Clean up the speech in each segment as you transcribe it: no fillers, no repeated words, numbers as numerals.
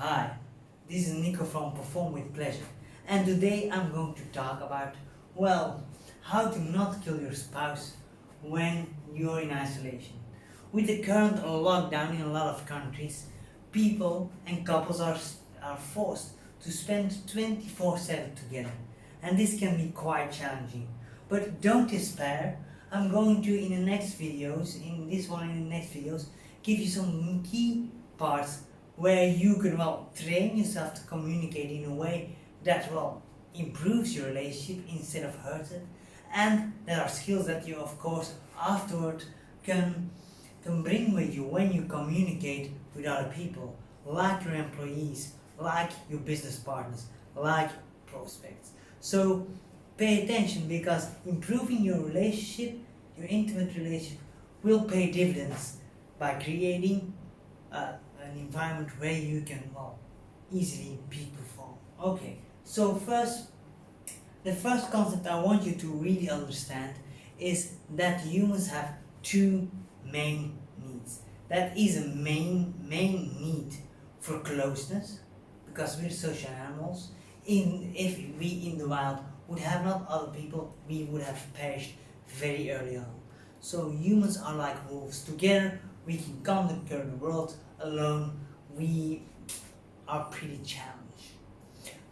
Hi, this is Nico from Perform with Pleasure, and today I'm going to talk about, well, how to not kill your spouse when you're in isolation. With the current lockdown in a lot of countries, people and couples are forced to spend 24/7 together, and this can be quite challenging. But don't despair. I'm going to, in the next videos, in this one and in the next videos, give you some key parts where you can train yourself to communicate in a way that improves your relationship instead of hurts it, and there are skills that you of course afterward can bring with you when you communicate with other people, like your employees, like your business partners, like prospects. So pay attention, because improving your relationship, your intimate relationship, will pay dividends by creating an environment where you can easily peak perform. Okay, so the first concept I want you to really understand is that humans have two main needs. That is a main need for closeness, because we're social animals. If we in the wild would have not other people, we would have perished very early on. So humans are like wolves. Together we can conquer the world. Alone we are pretty challenged.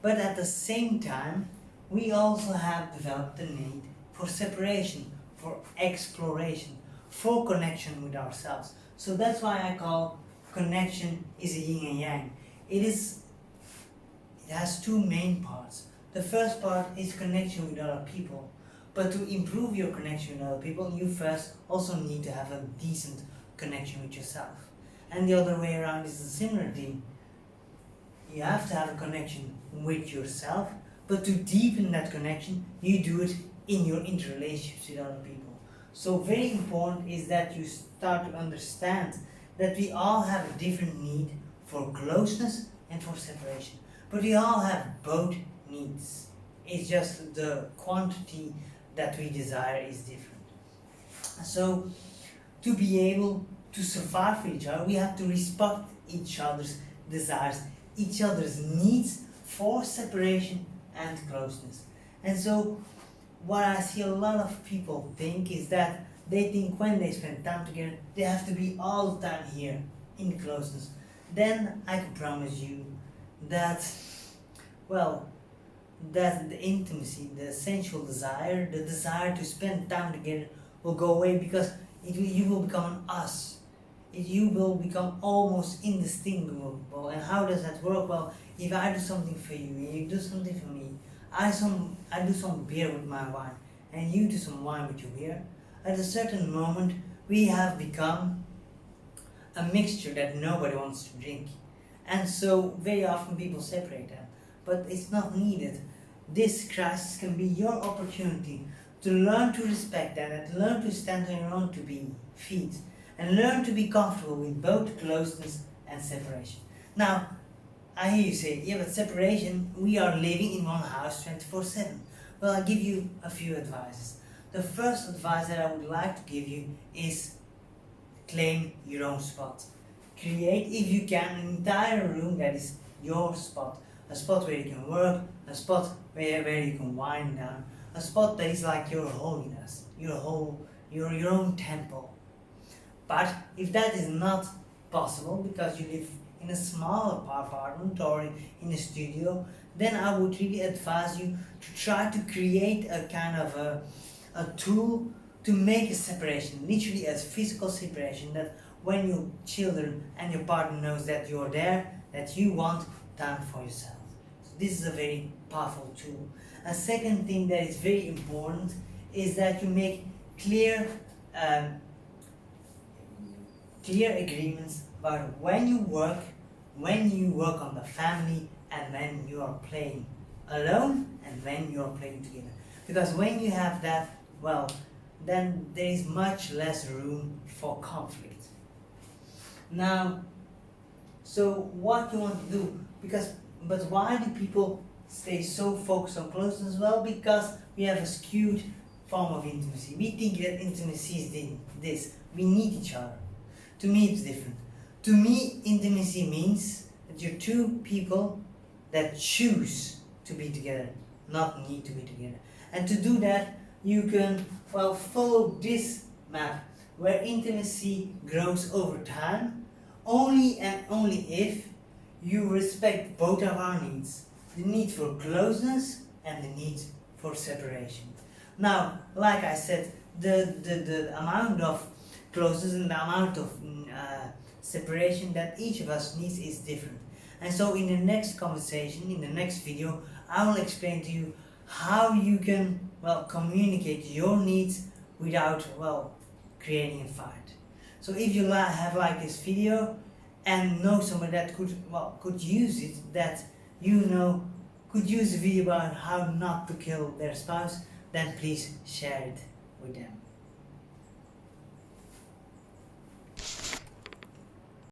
But at the same time, we also have developed the need for separation, for exploration, for connection with ourselves. So that's why I call connection is a yin and yang. It has two main parts. The first part is connection with other people. But to improve your connection with other people, you first also need to have a decent connection with yourself. And the other way around is a similar thing. You have to have a connection with yourself, but to deepen that connection, you do it in your interrelationships with other people. So very important is that you start to understand that we all have a different need for closeness and for separation. But we all have both needs. It's just the quantity that we desire is different. So to be able to survive for each other, we have to respect each other's desires, each other's needs for separation and closeness. And so what I see a lot of people think is that they think when they spend time together, they have to be all the time here in closeness. Then I can promise you that, that the intimacy, the sensual desire, the desire to spend time together will go away, because you will become an us. You will become almost indistinguishable. And how does that work? Well, if I do something for you, and you do something for me, I do some beer with my wine, and you do some wine with your beer, at a certain moment we have become a mixture that nobody wants to drink. And so very often people separate them, but it's not needed. This crisis can be your opportunity to learn to respect that and learn to stand on your own feet, and learn to be comfortable with both closeness and separation. Now, I hear you say, yeah, but separation, we are living in one house 24/7. Well, I'll give you a few advices. The first advice that I would like to give you is claim your own spot. Create, if you can, an entire room that is your spot. A spot where you can work, a spot where you can wind down, a spot that is like your holiness, your own temple. But if that is not possible because you live in a small apartment or in a studio, then I would really advise you to try to create a kind of a tool to make a separation, literally as physical separation, that when your children and your partner knows that you're there, that you want time for yourself. So this is a very powerful tool. A second thing that is very important is that you make clear agreements about when you work on the family, and when you are playing alone, and when you are playing together. Because when you have that, then there is much less room for conflict. Now, so what you want to do, but why do people stay so focused on closeness? Well, because we have a skewed form of intimacy. We think that intimacy is this. We need each other. To me, it's different. To me, intimacy means that you're two people that choose to be together, not need to be together. And to do that, you can, well, follow this map where intimacy grows over time only and only if you respect both of our needs, the need for closeness and the need for separation. Now, like I said, the amount of closeness and the amount of separation that each of us needs is different. And so in the next conversation, in the next video, I will explain to you how you can, well, communicate your needs without, well, creating a fight. So if you have liked this video and know someone that could use it, that could use a video about how not to kill their spouse, then please share it with them.